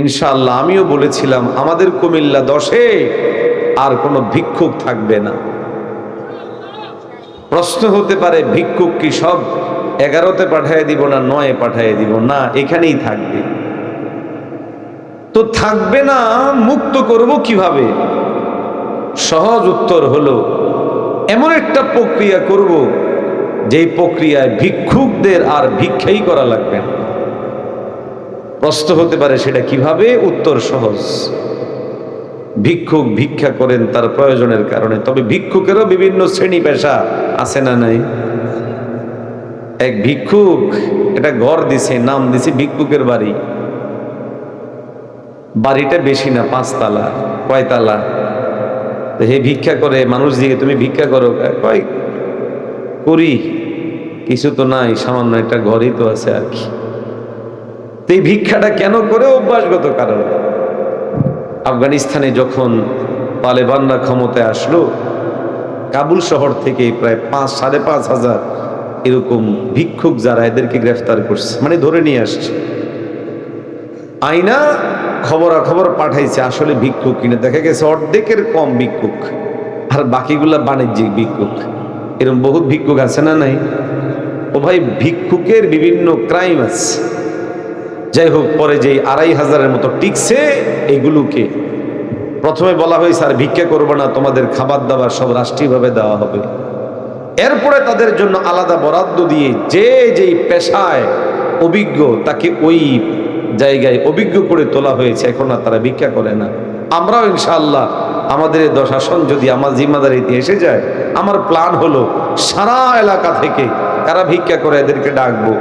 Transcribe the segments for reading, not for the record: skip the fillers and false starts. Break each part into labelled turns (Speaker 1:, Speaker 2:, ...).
Speaker 1: ইনশাআল্লাহ আমিও বলেছিলাম আমাদের কুমিল্লা 10-এ আর কোনো ভিক্ষুক থাকবে না। প্রশ্ন হতে পারে ভিক্ষুক কি সব 11-তে পাঠিয়ে দিব না 9-এ পাঠিয়ে দিব? না, এখানেই থাকবে। তো থাকবে না, মুক্ত করব কিভাবে? সহজ উত্তর হলো এমন একটা প্রক্রিয়া করব যেই প্রক্রিয়ায় ভিক্ষুকদের আর ভিক্ষাই করা লাগবে না। প্রশ্ন হতে পারে সেটা কিভাবে? উত্তর সহজ। ভিক্ষুক ভিক্ষা করেন তার প্রয়োজনের কারণে, তবে ভিক্ষুকেরও বিভিন্ন শ্রেণী পেশা আছে না নাই? এক ভিক্ষুক এটা ঘর দিছে, নাম দিছে ভিক্ষুকের বাড়ি। বাড়িটা বেশি না, 5 তালা। কয় তালা? হে ভিক্ষা করে, মানুষ দিয়ে তুমি ভিক্ষা করো, কয় করি, কিছু তো নাই, সামান্য একটা ঘরই তো আছে আর কি। তো এই ভিক্ষাটা কেন করে? অভ্যাসগত কারণে। আফগানিস্তানে যখন তালেবানরা ক্ষমতায় আসলো, কাবুল শহর থেকে প্রায় 5,500 এরকম ভিক্ষুক যারা, এদেরকে গ্রেফতার করছে, মানে ধরে নিয়ে আসছে। আইনা খবরাখবর পাঠাইছে আসলে ভিক্ষুক কিনে, দেখা গেছে অর্ধেকের কম ভিক্ষুক, আর বাকিগুলা বাণিজ্যিক ভিক্ষুক। এরকম বহুত ভিক্ষুক আছে না নাই? ও ভাই, ভিক্ষুকের বিভিন্ন ক্রাইম আছে। যাই হোক, পরে যে 2,500-এর মতো টিকছে, এগুলোকে প্রথমে বলা হয়েছে আর ভিক্ষা করবে না, তোমাদের খাবার দাবার সব রাষ্ট্রীয়ভাবে দেওয়া হবে। এরপরে তাদের জন্য আলাদা বরাদ্দ দিয়ে যে যেই পেশায় অভিজ্ঞ তাকে ওই জায়গায় অভিজ্ঞ করে তোলা হয়েছে। এখন আর তারা ভিক্ষা করে না। আমরাও ইনশাআল্লাহ আমাদের এই দশাসন যদি আমার জিম্মাদারিতে এসে যায়, আমার প্ল্যান হলো সারা এলাকা থেকে কারা ভিক্ষা করে এদেরকে ডাকবো,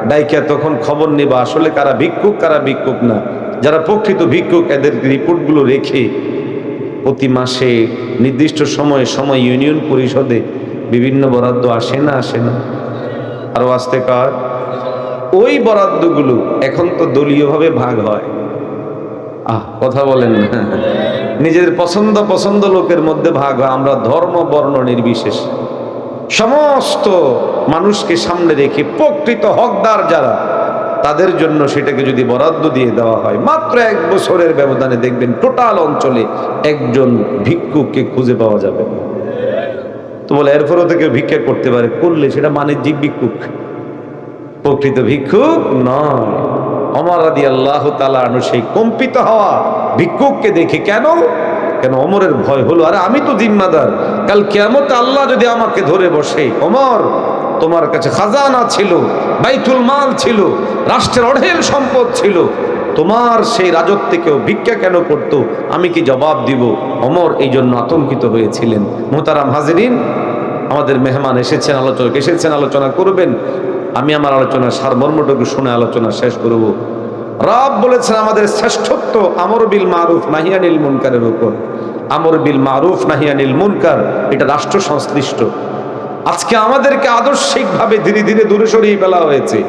Speaker 1: ডাইকা তখন খবর নেবা আসলে কারা ভিক্ষুক কারা ভিক্ষুক না। যারা প্রকৃত ভিক্ষুক এদের রিপোর্টগুলো রেখে প্রতি মাসে নির্দিষ্ট সময় ইউনিয়ন পরিষদে বিভিন্ন বরাদ্দ আসে না আরো আসতে কার ওই বরাদ্দগুলো এখন তো দলীয়ভাবে ভাগ হয়। কথা বলেন না, নিজেদের পছন্দ লোকের মধ্যে ভাগ হয়। আমরা ধর্ম বর্ণ নির্বিশেষ সমস্ত মানুষকে সামনে রেখে প্রকৃত হকদার যারা, তাদের জন্য সেটাকে যদি বরাদ্দ দিয়ে দেওয়া হয়, মাত্র 1 বছরের ব্যবধানে দেখবেন টোটাল অঞ্চলে একজন ভিক্ষুককে খুঁজে পাওয়া যাবে। তো বলে এরপরও থেকে ভিক্ষা করতে পারে, করলে সেটা বাণিজ্যিক ভিক্ষুক, প্রকৃত ভিক্ষুক নয়। ওমর রাদিয়াল্লাহু তাআলা আনহু সেই কম্পিত হওয়া ভিক্ষুককে দেখে কেন ওমরের ভয় হলো, আরে আমি তো জিম্মাদার, কাল কিয়ামতে আল্লাহ যদি আমাকে ধরে বসে, ওমর তোমার কাছে খাজানা ছিল, বাইতুল মাল ছিল, রাষ্ট্রের অঢেল সম্পদ ছিল, তোমার সেই রাজত্বে কেউ ভিক্ষা কেন করতো, আমি কি জবাব দিব? ওমর এই জন্য আতঙ্কিত হয়েছিলেন। মুহতারাম হাজিরিন, আমাদের মেহমান এসেছেন, আলোচনা করবেন। আমি আমার আলোচনার সারমর্মটুকু শুনে আলোচনা শেষ করব। রব বলেছেন আমাদের শ্রেষ্ঠত্ব আমর বিল মারুফ নাহি আনিল মুনকারের উপর। আমর বিল মারুফ নাহি আনিল মুনকার এটা রাষ্ট্র সংশ্লিষ্ট। আজকে আমাদেরকে আদর্শিকভাবে ধীরে ধীরে দূরে সরিয়ে ফেলা হয়েছে।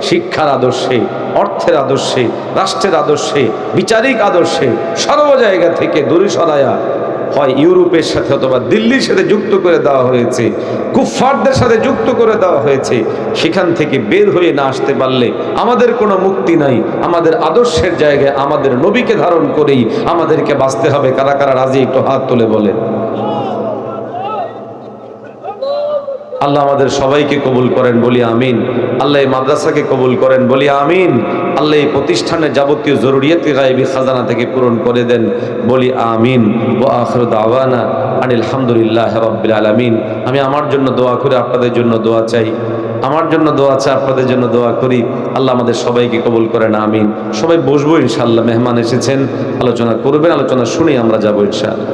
Speaker 1: শিক্ষার আদর্শে, অর্থের আদর্শে, রাষ্ট্রের আদর্শে, বিচারিক আদর্শে সর্ব জায়গা থেকে দূরে সরায়া হয় ইউরোপের সাথে অথবা দিল্লির সাথে যুক্ত করে দেওয়া হয়েছে, কুফফারদের সাথে যুক্ত করে দেওয়া হয়েছে। সেখান থেকে বের হয়ে না আসতে পারলে আমাদের কোনো মুক্তি নাই। আমাদের আদর্শের জায়গায় আমাদের নবীকে ধারণ করেই আমাদেরকে বাঁচতে হবে। কারা কারা রাজি একটু হাত তুলে বলেন। আল্লাহ আমাদের সবাইকে কবুল করেন, বলি আমিন। আল্লাহ এই মাদ্রাসাকে কবুল করেন, বলি আমিন। আল্লাহ এই প্রতিষ্ঠানের যাবতীয় জরুরিয়াত গায়বী খাজানা থেকে পূরণ করে দেন, বলি আমিন। ওয়া আখিরু দাওয়ানা আনিল হামদুলিল্লাহি রাব্বিল আলামিন। আমি আমার জন্য দোয়া করে আপনাদের জন্য দোয়া চাই, আমার জন্য দোয়া চাই, আপনাদের জন্য দোয়া করি। আল্লাহ আমাদের সবাইকে কবুল করেন, আমিন। সবাই বসবো ইনশাআল্লাহ, মেহমান এসেছেন, আলোচনা করবেন, আলোচনা শুনে আমরা যাবো ইনশাআল্লাহ।